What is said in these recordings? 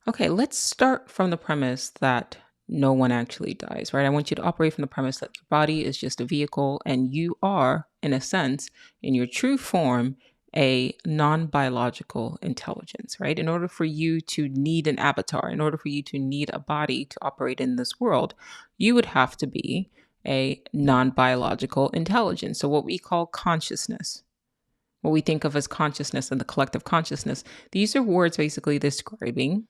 Okay, let's start from the premise that no one actually dies, right? I want you to operate from the premise that your body is just a vehicle and you are, in a sense, in your true form, a non biological intelligence, right? In order for you to need an avatar, in order for you to need a body to operate in this world, you would have to be a non biological intelligence. So, what we call consciousness, what we think of as consciousness and the collective consciousness, these are words basically describing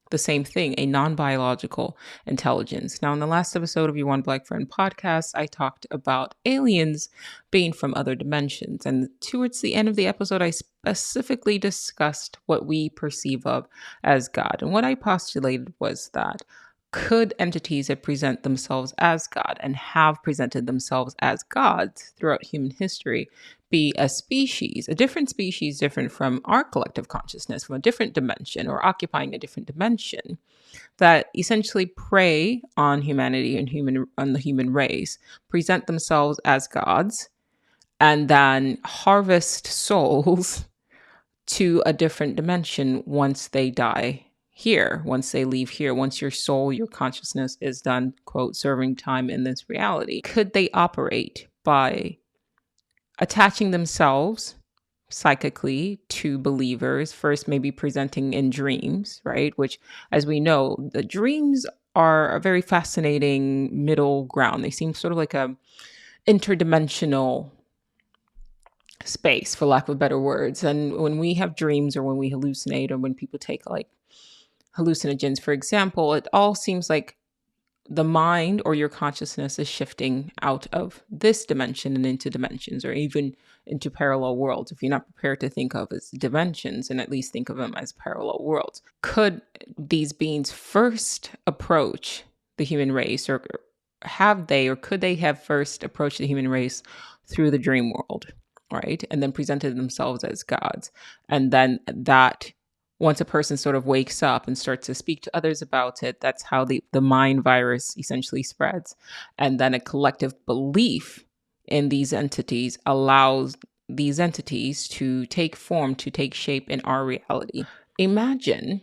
the same thing, a non biological intelligence. Now, in the last episode of your One Black Friend podcast, I talked about aliens being from other dimensions. And towards the end of the episode, I specifically discussed what we perceive of as God. And what I postulated was that could entities that present themselves as God and have presented themselves as gods throughout human history be a species, a different species, different from our collective consciousness, from a different dimension or occupying a different dimension that essentially prey on humanity and on the human race, present themselves as gods, and then harvest souls to a different dimension once they die here, once they leave here, once your soul, your consciousness is done, quote, serving time in this reality. Could they operate by attaching themselves psychically to believers, first maybe presenting in dreams, right? Which, as we know, the dreams are a very fascinating middle ground. They seem sort of like a interdimensional space, for lack of better words. And when we have dreams or when we hallucinate or when people take like hallucinogens, for example, it all seems like the mind or your consciousness is shifting out of this dimension and into dimensions or even into parallel worlds. If you're not prepared to think of as dimensions, and at least think of them as parallel worlds, could these beings first approach the human race, or could they have first approached the human race through the dream world, right? And then presented themselves as gods. And then that once a person sort of wakes up and starts to speak to others about it, that's how the mind virus essentially spreads. And then a collective belief in these entities allows these entities to take form, to take shape in our reality. Imagine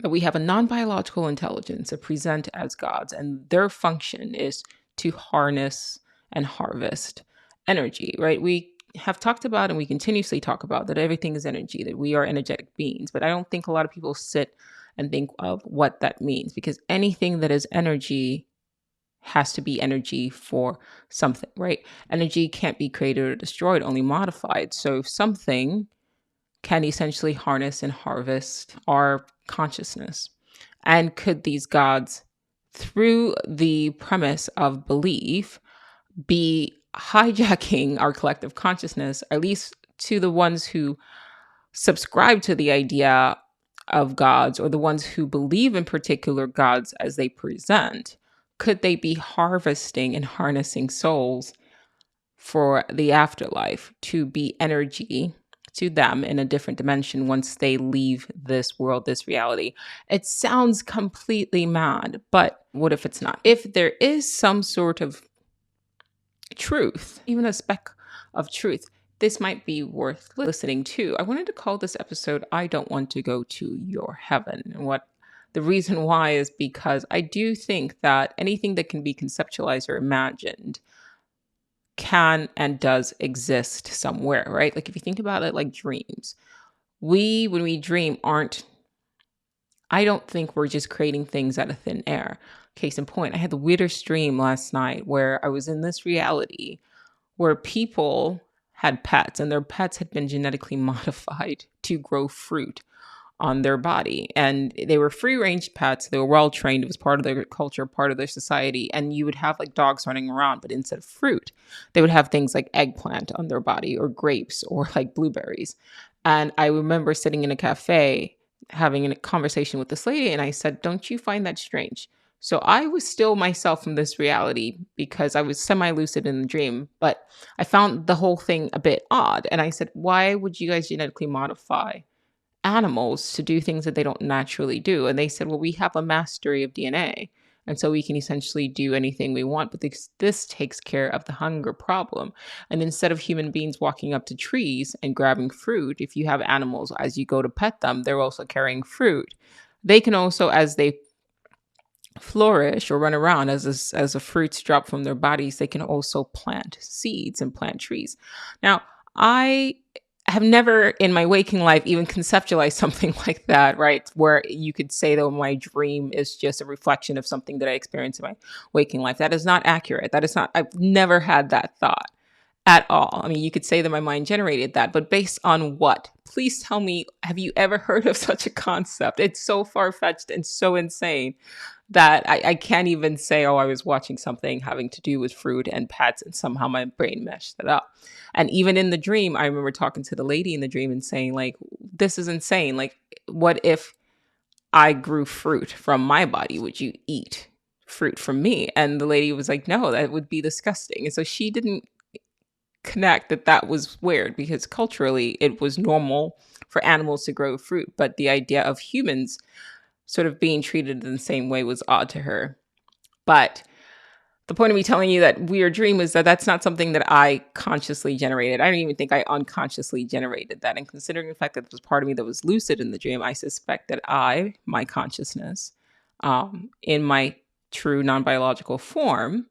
that we have a non-biological intelligence that present as gods, and their function is to harness and harvest energy, right? We have talked about and we continuously talk about that everything is energy, that we are energetic beings. But I don't think a lot of people sit and think of what that means, because anything that is energy has to be energy for something, right? Energy can't be created or destroyed, only modified. So if something can essentially harness and harvest our consciousness. And could these gods, through the premise of belief, be hijacking our collective consciousness, at least to the ones who subscribe to the idea of gods, or the ones who believe in particular gods as they present? Could they be harvesting and harnessing souls for the afterlife to be energy to them in a different dimension once they leave this world, this reality? It sounds completely mad, but what if it's not? If there is some sort of truth, even a speck of truth, this might be worth listening to. I wanted to call this episode I Don't Want to Go to Your Heaven. And what the reason why is because I do think that anything that can be conceptualized or imagined can and does exist somewhere, right? Like if you think about it like dreams, when we dream, I don't think we're just creating things out of thin air. Case in point, I had the weirdest dream last night where I was in this reality where people had pets and their pets had been genetically modified to grow fruit on their body. And they were free range pets. They were well trained. It was part of their culture, part of their society. And you would have like dogs running around, but instead of fruit, they would have things like eggplant on their body or grapes or like blueberries. And I remember sitting in a cafe having a conversation with this lady. And I said, "Don't you find that strange?" So I was still myself from this reality because I was semi-lucid in the dream, but I found the whole thing a bit odd. And I said, "Why would you guys genetically modify animals to do things that they don't naturally do?" And they said, "Well, we have a mastery of DNA. And so we can essentially do anything we want, but this takes care of the hunger problem. And instead of human beings walking up to trees and grabbing fruit, if you have animals, as you go to pet them, they're also carrying fruit. they can also, as they flourish or run around, as the fruits drop from their bodies, they can also plant seeds and plant trees. Now, I have never in my waking life even conceptualized something like that, right? Where you could say that my dream is just a reflection of something that I experienced in my waking life. That is not accurate. That is not, I've never had that thought at all. I mean, you could say that my mind generated that, but based on what? Please tell me, have you ever heard of such a concept? It's so far-fetched and so insane that I can't even say, oh, I was watching something having to do with fruit and pets, and somehow my brain meshed that up. And even in the dream, I remember talking to the lady in the dream and saying, like, this is insane. Like, what if I grew fruit from my body? Would you eat fruit from me? And the lady was like, no, that would be disgusting. And so she didn't connect that was weird, because culturally it was normal for animals to grow fruit. But the idea of humans sort of being treated in the same way was odd to her. But the point of me telling you that weird dream is that that's not something that I consciously generated. I don't even think I unconsciously generated that. And considering the fact that there was part of me that was lucid in the dream, I suspect that my consciousness, in my true non-biological form,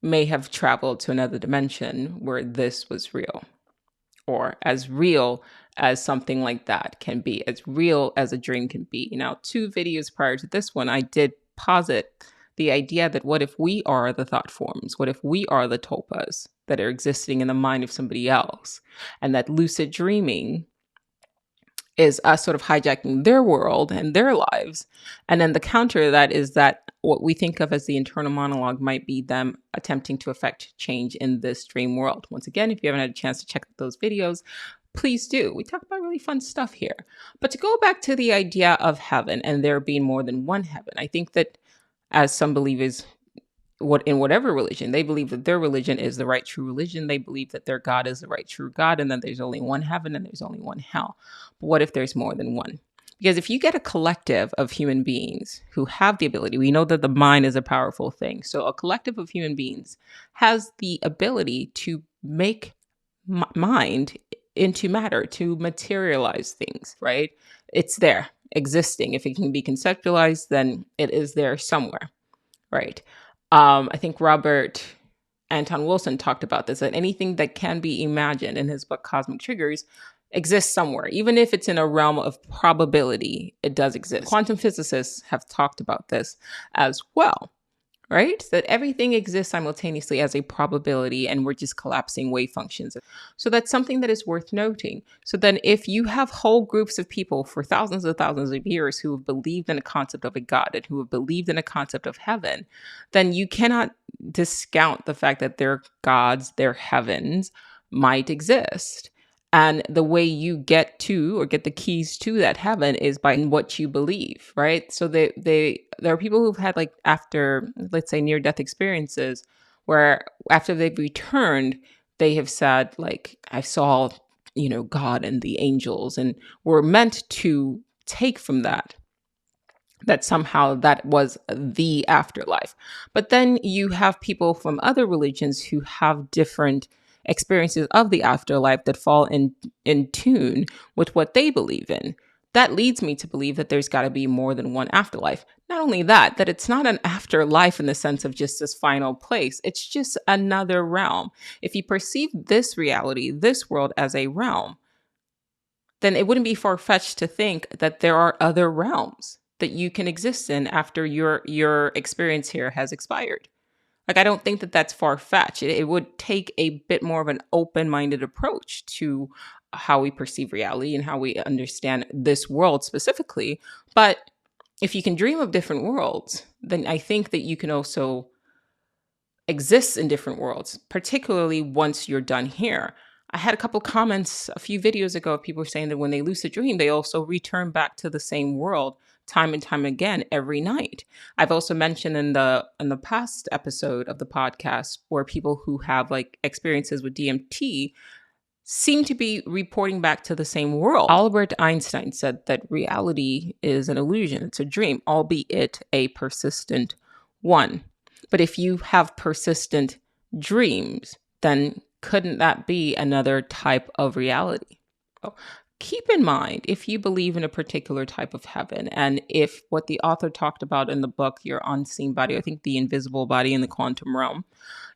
may have traveled to another dimension where this was real, or as real as something like that can be, as real as a dream can be. Now, 2 videos prior to this one, I did posit the idea that what if we are the thought forms? What if we are the tulpas that are existing in the mind of somebody else? And that lucid dreaming is us sort of hijacking their world and their lives. And then the counter to that is that what we think of as the internal monologue might be them attempting to affect change in this dream world. Once again, if you haven't had a chance to check out those videos, please do. We talk about really fun stuff here. But to go back to the idea of heaven and there being more than one heaven, I think that as some believers, in whatever religion, they believe that their religion is the right true religion. They believe that their God is the right true God, and then there's only one heaven and there's only one hell. But what if there's more than one? Because if you get a collective of human beings who have the ability, we know that the mind is a powerful thing. So a collective of human beings has the ability to make mind into matter, to materialize things, right? It's there, existing. If it can be conceptualized, then it is there somewhere, right? I think Robert Anton Wilson talked about this, that anything that can be imagined in his book Cosmic Triggers exists somewhere. Even if it's in a realm of probability, it does exist. Quantum physicists have talked about this as well, right? That everything exists simultaneously as a probability, and we're just collapsing wave functions. So that's something that is worth noting. So then if you have whole groups of people for thousands of years who have believed in a concept of a God and who have believed in a concept of heaven, then you cannot discount the fact that their gods, their heavens might exist. And the way you get to, or get the keys to that heaven, is by what you believe, right? So there are people who've had, like, after, let's say, near-death experiences, where after they've returned, they have said, like, I saw, God and the angels, and were meant to take from that somehow that was the afterlife. But then you have people from other religions who have different experiences of the afterlife that fall in tune with what they believe in. That leads me to believe that there's got to be more than one afterlife. Not only that it's not an afterlife in the sense of just this final place. It's just another realm. If you perceive this reality, this world, as a realm, then it wouldn't be far-fetched to think that there are other realms that you can exist in after your experience here has expired. Like, I don't think that that's far-fetched. It would take a bit more of an open-minded approach to how we perceive reality and how we understand this world specifically. But if you can dream of different worlds, then I think that you can also exist in different worlds, particularly once you're done here. I had a couple comments a few videos ago of people saying that when they lucid dream, they also return back to the same world time and time again every night. I've also mentioned in the past episode of the podcast where people who have, like, experiences with DMT seem to be reporting back to the same world. Albert Einstein said that reality is an illusion. It's a dream, albeit a persistent one. But if you have persistent dreams, then couldn't that be another type of reality? Oh, keep in mind, if you believe in a particular type of heaven, and if what the author talked about in the book, Your Unseen Body, I think the invisible body in the quantum realm,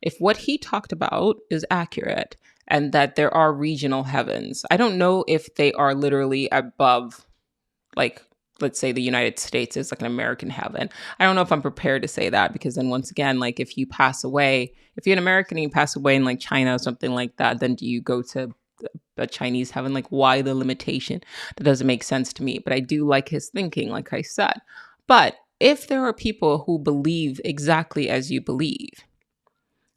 if what he talked about is accurate and that there are regional heavens, I don't know if they are literally above, like, let's say the United States is like an American heaven. I don't know if I'm prepared to say that, because then once again, like if you pass away, if you're an American and you pass away in like China or something like that, then do you go to a Chinese heaven? Like, why the limitation? That doesn't make sense to me. But I do like his thinking, like I said. But if there are people who believe exactly as you believe,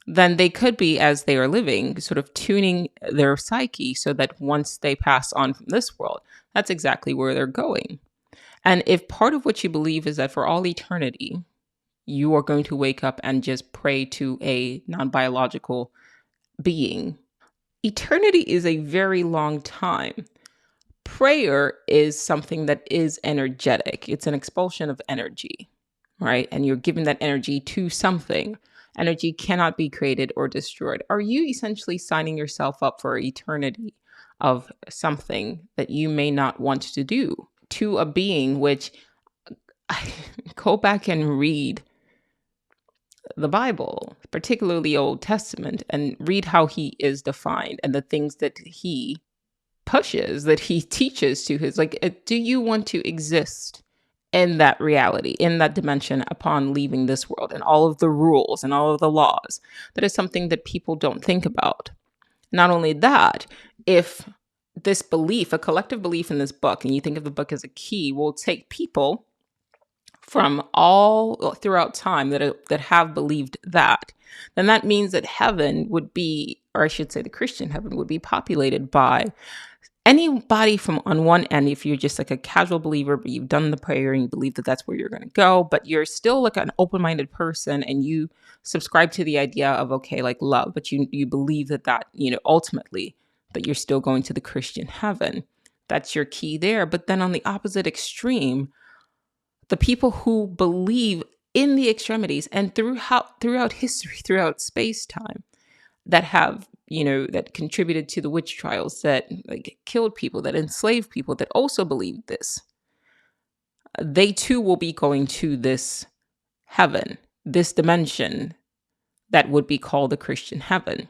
then they could be, as they are living, sort of tuning their psyche so that once they pass on from this world, that's exactly where they're going. And if part of what you believe is that for all eternity, you are going to wake up and just pray to a non-biological being, eternity is a very long time. Prayer is something that is energetic. It's an expulsion of energy, right? And you're giving that energy to something. Energy cannot be created or destroyed. Are you essentially signing yourself up for eternity of something that you may not want to do to a being, which go back and read the Bible, particularly Old Testament, and read how he is defined and the things that he pushes, that he teaches to his, like, do you want to exist in that reality, in that dimension upon leaving this world, and all of the rules and all of the laws? That is something that people don't think about. Not only that, if this belief, a collective belief in this book, and you think of the book as a key, will take people from all throughout time that have believed that, then that means that heaven would be, or I should say the Christian heaven would be populated by anybody from on one end. If you're just like a casual believer, but you've done the prayer and you believe that that's where you're going to go, but you're still like an open-minded person and you subscribe to the idea of, okay, like love, but you believe that, ultimately that you're still going to the Christian heaven. That's your key there. But then on the opposite extreme, the people who believe in the extremities and throughout history, throughout space-time, that have, that contributed to the witch trials, that like killed people, that enslaved people, that also believe this, they too will be going to this heaven, this dimension that would be called the Christian heaven.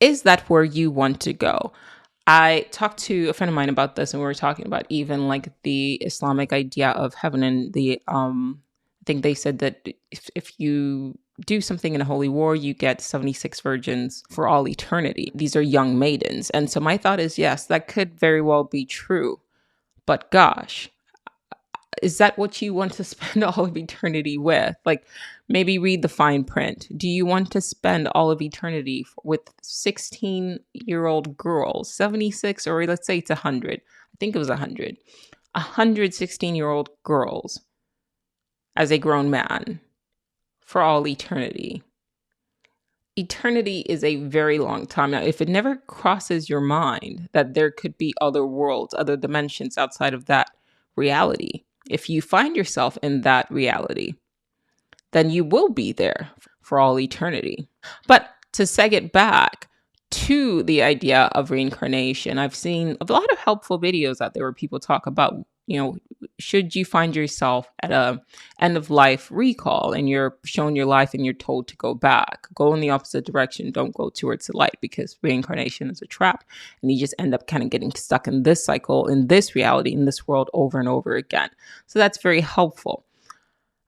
Is that where you want to go? I talked to a friend of mine about this, and we were talking about even like the Islamic idea of heaven, and I think they said that if you do something in a holy war, you get 76 virgins for all eternity. These are young maidens. And so my thought is, yes, that could very well be true. But gosh, is that what you want to spend all of eternity with? Like, maybe read the fine print. Do you want to spend all of eternity with 16-year-old girls, 76, or let's say it's 100. I think it was 100. 100 16-year-old girls as a grown man for all eternity? Eternity is a very long time. Now, if it never crosses your mind that there could be other worlds, other dimensions outside of that reality, if you find yourself in that reality, then you will be there for all eternity. But to seg it back to the idea of reincarnation, I've seen a lot of helpful videos out there where people talk about, should you find yourself at a end of life recall and you're shown your life and you're told to go back, go in the opposite direction, don't go towards the light, because reincarnation is a trap and you just end up kind of getting stuck in this cycle, in this reality, in this world over and over again. So that's very helpful.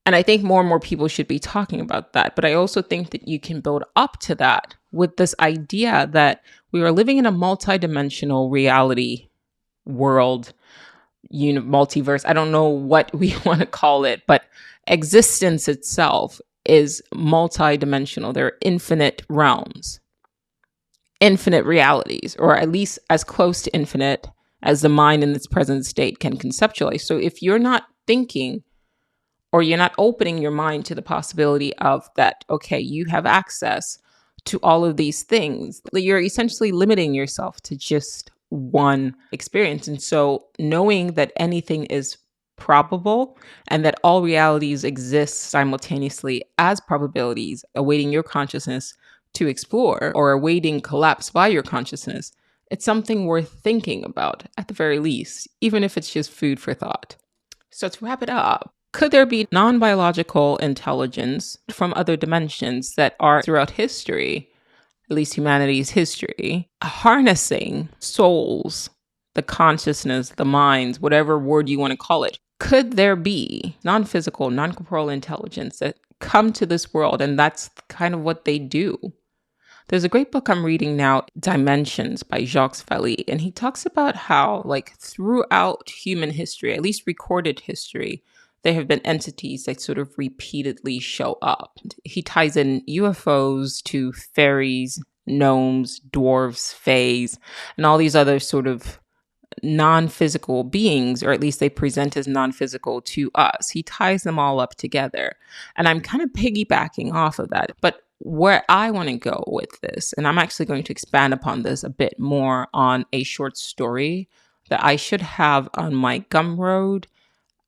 And I think more and more people should be talking about that. But I also think that you can build up to that with this idea that we are living in a multidimensional reality world, multiverse. I don't know what we want to call it, but existence itself is multidimensional. There are infinite realms, infinite realities, or at least as close to infinite as the mind in its present state can conceptualize. So if you're not thinking, or you're not opening your mind to the possibility of that, okay, you have access to all of these things, you're essentially limiting yourself to just one experience. And so knowing that anything is probable and that all realities exist simultaneously as probabilities awaiting your consciousness to explore, or awaiting collapse by your consciousness, It's something worth thinking about, at the very least, even if it's just food for thought. So to wrap it up, could there be non-biological intelligence from other dimensions that are throughout history, at least humanity's history, harnessing souls, the consciousness, the minds, whatever word you want to call it? Could there be non-physical, non-corporeal intelligence that come to this world and that's kind of what they do? There's a great book I'm reading now, Dimensions by Jacques, Vallée, and he talks about how, like, throughout human history, at least recorded history, there have been entities that sort of repeatedly show up. He ties in UFOs to fairies, gnomes, dwarves, fays, and all these other sort of non-physical beings, or at least they present as non-physical to us. He ties them all up together. And I'm kind of piggybacking off of that. But where I want to go with this, and I'm actually going to expand upon this a bit more on a short story that I should have on my Gumroad,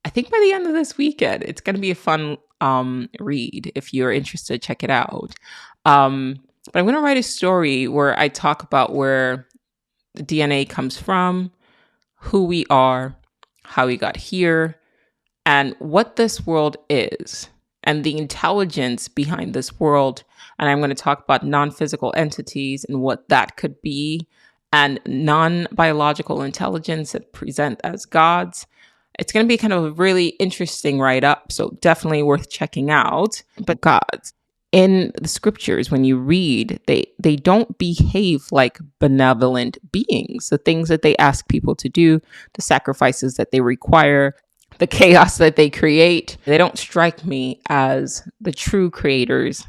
I think by the end of this weekend. It's going to be a fun read. If you're interested, check it out. But I'm going to write a story where I talk about where the DNA comes from, who we are, how we got here, and what this world is, and the intelligence behind this world. And I'm going to talk about non-physical entities and what that could be, and non-biological intelligence that present as gods. It's going to be kind of a really interesting write-up, so definitely worth checking out. But gods, in the scriptures, when you read, they don't behave like benevolent beings. The things that they ask people to do, the sacrifices that they require, the chaos that they create, they don't strike me as the true creators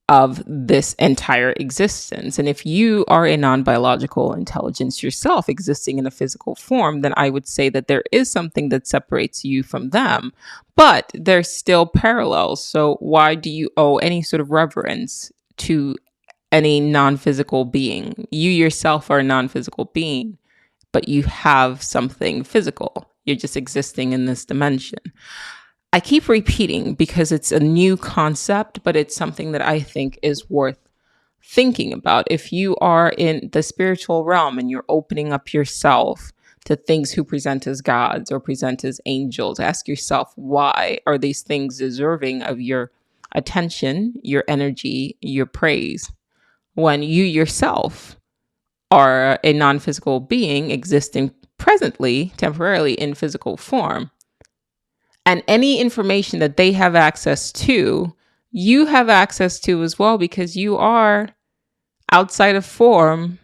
of this entire existence. And if you are a non-biological intelligence yourself existing in a physical form, then I would say that there is something that separates you from them, but there's still parallels. So why do you owe any sort of reverence to any non-physical being? You yourself are a non-physical being, but you have something physical. You're just existing in this dimension. I keep repeating because it's a new concept, but it's something that I think is worth thinking about. If you are in the spiritual realm and you're opening up yourself to things who present as gods or present as angels, ask yourself, why are these things deserving of your attention, your energy, your praise, when you yourself are a non-physical being existing presently, temporarily in physical form? And any information that they have access to, you have access to as well, because you are outside of form,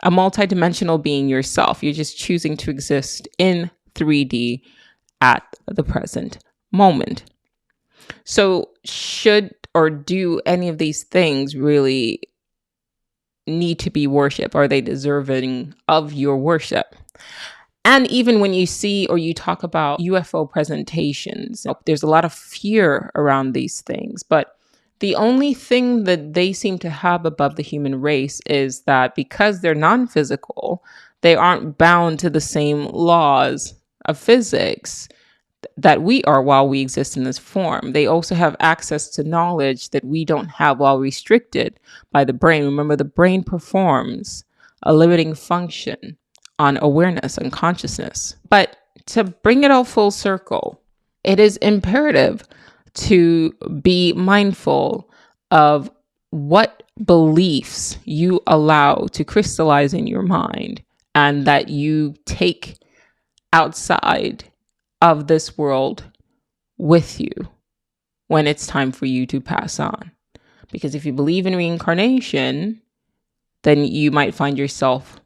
a multidimensional being yourself. You're just choosing to exist in 3D at the present moment. So should or do any of these things really need to be worshipped? Are they deserving of your worship? And even when you see or you talk about UFO presentations, there's a lot of fear around these things. But the only thing that they seem to have above the human race is that because they're non-physical, they aren't bound to the same laws of physics that we are while we exist in this form. They also have access to knowledge that we don't have while restricted by the brain. Remember, the brain performs a limiting function on awareness and consciousness. But to bring it all full circle, it is imperative to be mindful of what beliefs you allow to crystallize in your mind and that you take outside of this world with you when it's time for you to pass on. Because if you believe in reincarnation, then you might find yourself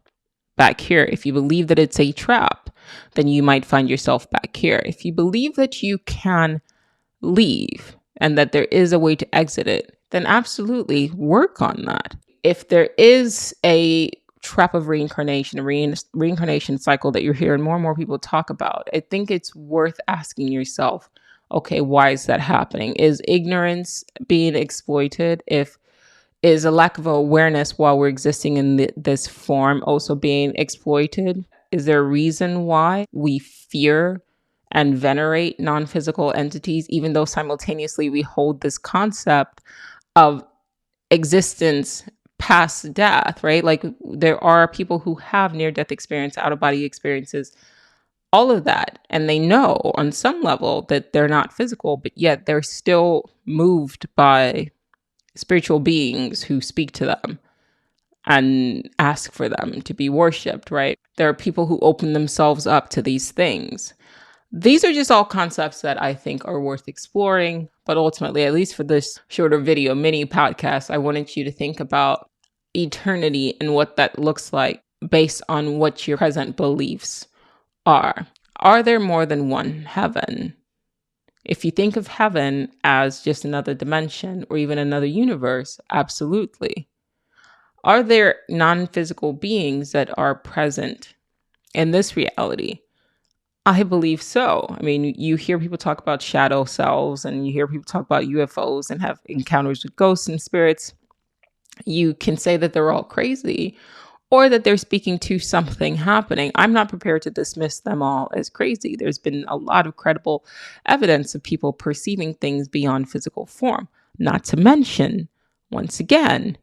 back here. If you believe that it's a trap, then you might find yourself back here. If you believe that you can leave and that there is a way to exit it, then absolutely work on that. If there is a trap of reincarnation, a reincarnation cycle that you're hearing more and more people talk about, I think it's worth asking yourself, okay, why is that happening? Is ignorance being exploited? Is a lack of awareness while we're existing in this form also being exploited? Is there a reason why we fear and venerate non-physical entities, even though simultaneously we hold this concept of existence past death, right? Like there are people who have near-death experience, out-of-body experiences, all of that. And they know on some level that they're not physical, but yet they're still moved by spiritual beings who speak to them and ask for them to be worshipped, right? There are people who open themselves up to these things. These are just all concepts that I think are worth exploring. But ultimately, at least for this shorter video mini podcast, I wanted you to think about eternity and what that looks like based on what your present beliefs are. Are there more than one heaven? If you think of heaven as just another dimension or even another universe, absolutely. Are there non-physical beings that are present in this reality? I believe so. I mean, you hear people talk about shadow selves and you hear people talk about UFOs and have encounters with ghosts and spirits. You can say that they're all crazy or that they're speaking to something happening. I'm not prepared to dismiss them all as crazy. There's been a lot of credible evidence of people perceiving things beyond physical form. Not to mention, once again,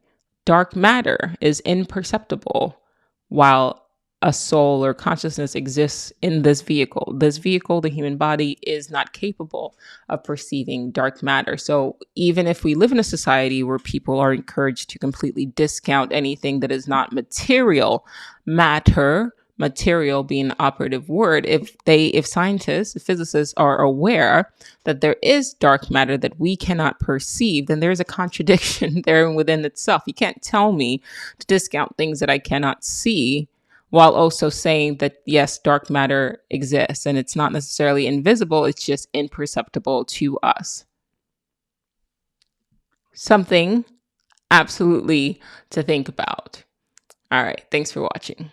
dark matter is imperceptible while a soul or consciousness exists in this vehicle. This vehicle, the human body, is not capable of perceiving dark matter. So even if we live in a society where people are encouraged to completely discount anything that is not material matter, material being an operative word, if scientists, physicists are aware that there is dark matter that we cannot perceive, then there's a contradiction there within itself. You can't tell me to discount things that I cannot see while also saying that, yes, dark matter exists and it's not necessarily invisible, it's just imperceptible to us. Something absolutely to think about. All right, thanks for watching.